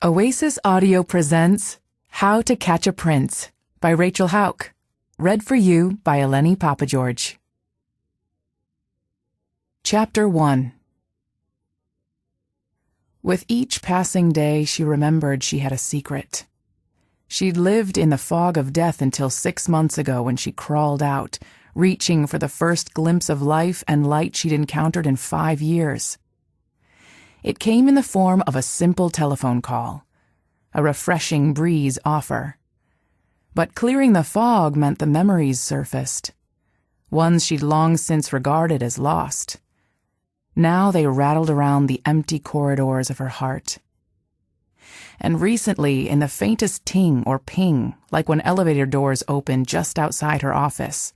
Oasis Audio presents How to Catch a Prince by Rachel Hauck. Read for you by Eleni Papageorge. Chapter 1. With each passing day, she remembered she had a secret. She'd lived in the fog of death until 6 months ago when she crawled out, reaching for the first glimpse of life and light she'd encountered in 5 years. It came in the form of a simple telephone call, a refreshing breeze offer. But clearing the fog meant the memories surfaced, ones she'd long since regarded as lost. Now they rattled around the empty corridors of her heart. And recently, in the faintest ting or ping, like when elevator doors opened just outside her office,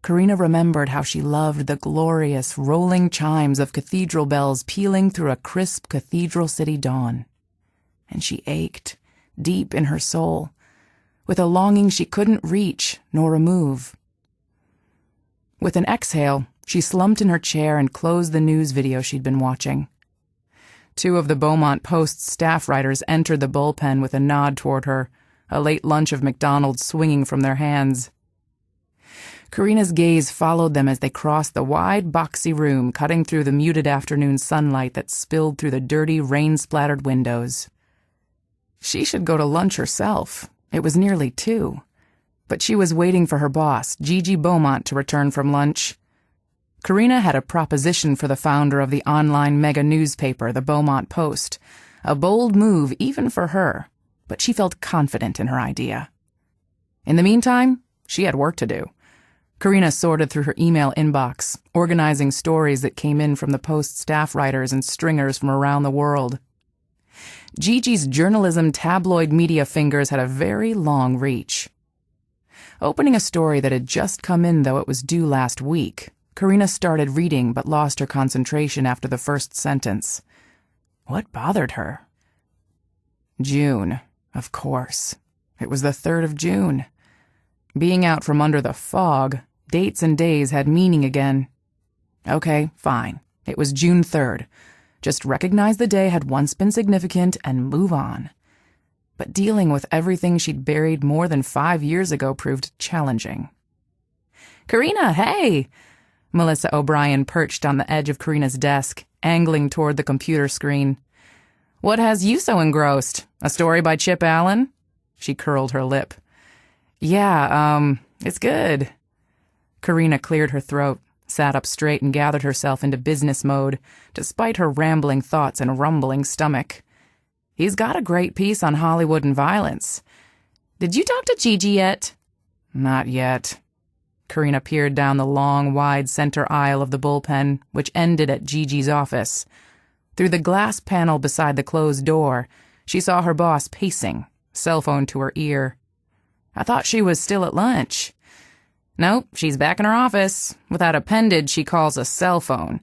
Corina remembered how she loved the glorious, rolling chimes of cathedral bells pealing through a crisp cathedral city dawn. And she ached, deep in her soul, with a longing she couldn't reach nor remove. With an exhale, she slumped in her chair and closed the news video she'd been watching. 2 of the Beaumont Post's staff writers entered the bullpen with a nod toward her, a late lunch of McDonald's swinging from their hands. Corina's gaze followed them as they crossed the wide, boxy room, cutting through the muted afternoon sunlight that spilled through the dirty, rain-splattered windows. She should go to lunch herself. It was nearly 2. But she was waiting for her boss, Gigi Beaumont, to return from lunch. Corina had a proposition for the founder of the online mega newspaper, the Beaumont Post. A bold move even for her, but she felt confident in her idea. In the meantime, she had work to do. Corina sorted through her email inbox, organizing stories that came in from the Post staff writers and stringers from around the world. Gigi's journalism tabloid media fingers had a very long reach. Opening a story that had just come in, though it was due last week, Corina started reading but lost her concentration after the first sentence. What bothered her? June, of course. It was the 3rd of June. Being out from under the fog, dates and days had meaning again. Okay, fine. It was June 3rd. Just recognize the day had once been significant and move on. But dealing with everything she'd buried more than 5 years ago proved challenging. Corina, hey! Melissa O'Brien perched on the edge of Corina's desk, angling toward the computer screen. What has you so engrossed? A story by Chip Allen? She curled her lip. Yeah, it's good. Corina cleared her throat, sat up straight and gathered herself into business mode, despite her rambling thoughts and rumbling stomach. He's got a great piece on Hollywood and violence. Did you talk to Gigi yet? Not yet. Corina peered down the long, wide center aisle of the bullpen, which ended at Gigi's office. Through the glass panel beside the closed door, she saw her boss pacing, cell phone to her ear. I thought she was still at lunch. Nope, she's back in her office, with that appendage she calls a cell phone.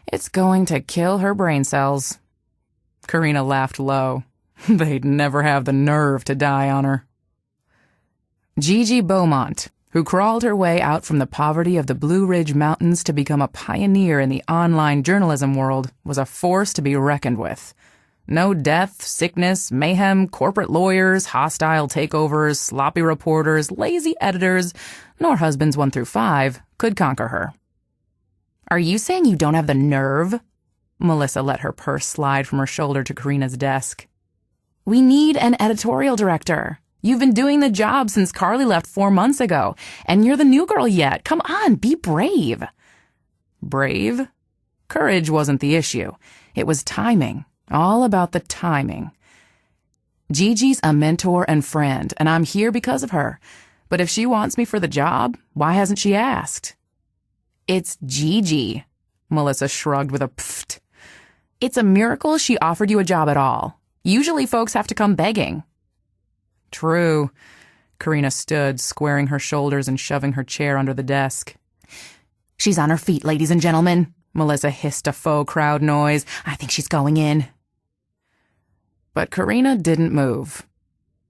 It's going to kill her brain cells. Corina laughed low. They'd never have the nerve to die on her. Gigi Beaumont, who crawled her way out from the poverty of the Blue Ridge Mountains to become a pioneer in the online journalism world, was a force to be reckoned with. No death, sickness, mayhem, corporate lawyers, hostile takeovers, sloppy reporters, lazy editors, nor husbands 1 through 5 could conquer her. Are you saying you don't have the nerve? Melissa let her purse slide from her shoulder to Corina's desk. We need an editorial director. You've been doing the job since Carly left 4 months ago, and you're the new girl yet. Come on, be brave. Brave? Courage wasn't the issue. It was timing. All about the timing. Gigi's a mentor and friend, and I'm here because of her. But if she wants me for the job, why hasn't she asked? It's Gigi, Melissa shrugged with a pfft. It's a miracle she offered you a job at all. Usually folks have to come begging. True. Corina stood, squaring her shoulders and shoving her chair under the desk. She's on her feet, ladies and gentlemen. Melissa hissed a faux crowd noise. I think she's going in. But Corina didn't move.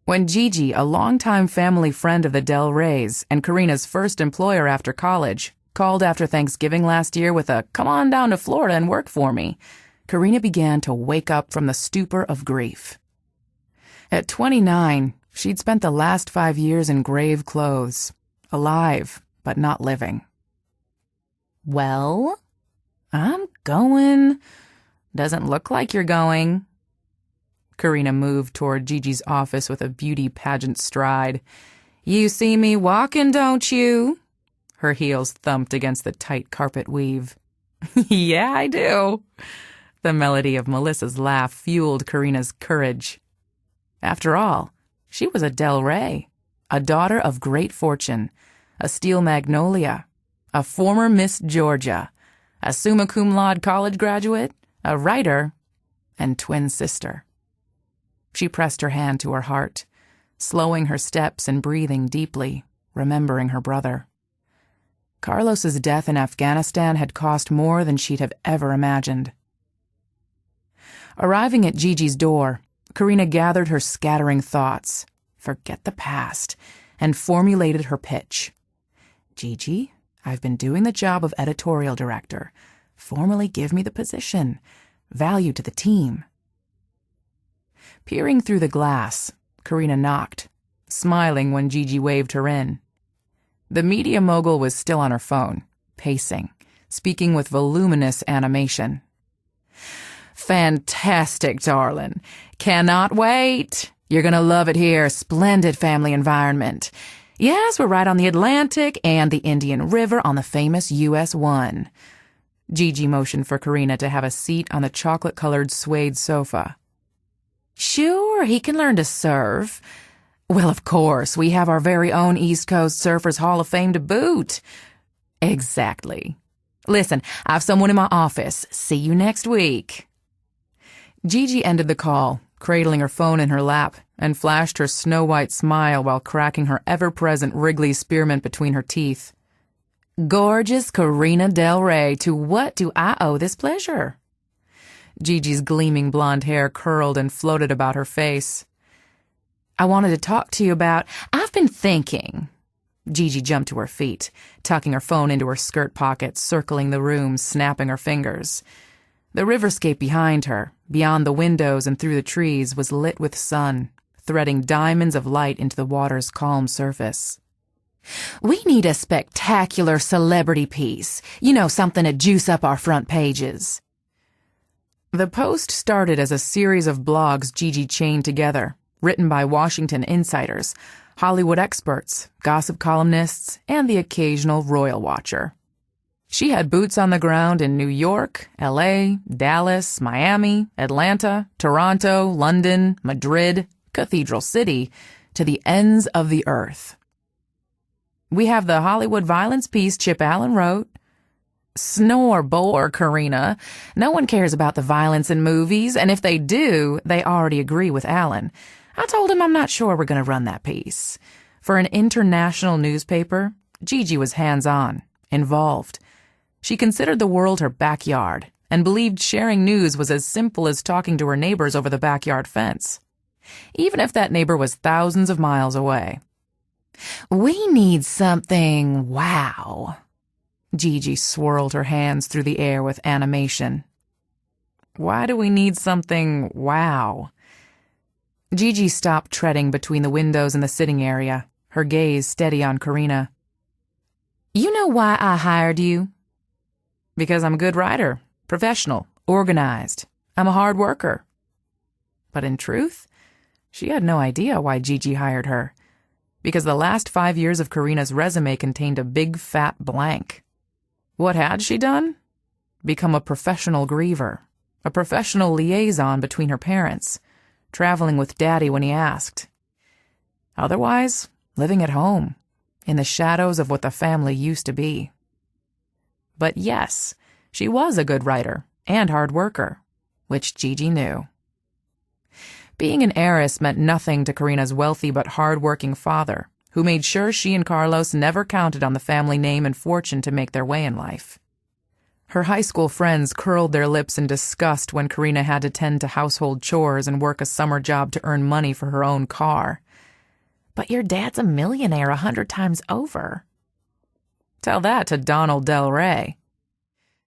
When Gigi, a longtime family friend of the Del Reys and Corina's first employer after college, called after Thanksgiving last year with a "come on down to Florida and work for me," Corina began to wake up from the stupor of grief. At 29, she'd spent the last 5 years in grave clothes, alive but not living. "Well, I'm going. Doesn't look like you're going." Corina moved toward Gigi's office with a beauty pageant stride. "You see me walking, don't you?" Her heels thumped against the tight carpet weave. "Yeah, I do." The melody of Melissa's laugh fueled Corina's courage. After all, she was a Del Rey, a daughter of great fortune, a steel magnolia, a former Miss Georgia, a summa cum laude college graduate, a writer, and twin sister. She pressed her hand to her heart, slowing her steps and breathing deeply, remembering her brother. Carlos's death in Afghanistan had cost more than she'd have ever imagined. Arriving at Gigi's door, Corina gathered her scattering thoughts, forget the past, and formulated her pitch. "Gigi, I've been doing the job of editorial director. Formally give me the position. Value to the team." Peering through the glass, Corina knocked, smiling when Gigi waved her in. The media mogul was still on her phone, pacing, speaking with voluminous animation. "Fantastic, darling. Cannot wait. You're gonna love it here. Splendid family environment. Yes, we're right on the Atlantic and the Indian River on the famous US 1. Gigi motioned for Corina to have a seat on the chocolate-colored suede sofa. "Sure, he can learn to surf. Well, of course, we have our very own East Coast Surfers Hall of Fame to boot." "Exactly. Listen, I have someone in my office. See you next week." Gigi ended the call, cradling her phone in her lap, and flashed her snow-white smile while cracking her ever-present Wrigley spearmint between her teeth. "Gorgeous Corina Del Rey, to what do I owe this pleasure?" Gigi's gleaming blonde hair curled and floated about her face. "I wanted to talk to you about... I've been thinking." Gigi jumped to her feet, tucking her phone into her skirt pocket, circling the room, snapping her fingers. The riverscape behind her, beyond the windows and through the trees, was lit with sun, threading diamonds of light into the water's calm surface. "We need a spectacular celebrity piece. You know, something to juice up our front pages." The Post started as a series of blogs Gigi chained together, written by Washington insiders, Hollywood experts, gossip columnists, and the occasional royal watcher. She had boots on the ground in New York, LA, Dallas, Miami, Atlanta, Toronto, London, Madrid, Cathedral City, to the ends of the earth. "We have the Hollywood violence piece Chip Allen wrote." "Snore bore, Corina. No one cares about the violence in movies, and if they do, they already agree with Allen. I told him I'm not sure we're going to run that piece." For an international newspaper, Gigi was hands-on, involved. She considered the world her backyard and believed sharing news was as simple as talking to her neighbors over the backyard fence, even if that neighbor was thousands of miles away. "We need something wow." Gigi swirled her hands through the air with animation. "Why do we need something wow?" Gigi stopped treading between the windows in the sitting area, her gaze steady on Corina. "You know why I hired you?" "Because I'm a good writer, professional, organized. I'm a hard worker." But in truth, she had no idea why Gigi hired her, because the last 5 years of Corina's resume contained a big fat blank. What had she done? Become a professional griever, a professional liaison between her parents, traveling with Daddy when he asked. Otherwise, living at home, in the shadows of what the family used to be. But yes, she was a good writer and hard worker, which Gigi knew. Being an heiress meant nothing to Corina's wealthy but hard-working father, who made sure she and Carlos never counted on the family name and fortune to make their way in life. Her high school friends curled their lips in disgust when Corina had to tend to household chores and work a summer job to earn money for her own car. "But your dad's a millionaire 100 times over." Tell that to Donald Del Rey.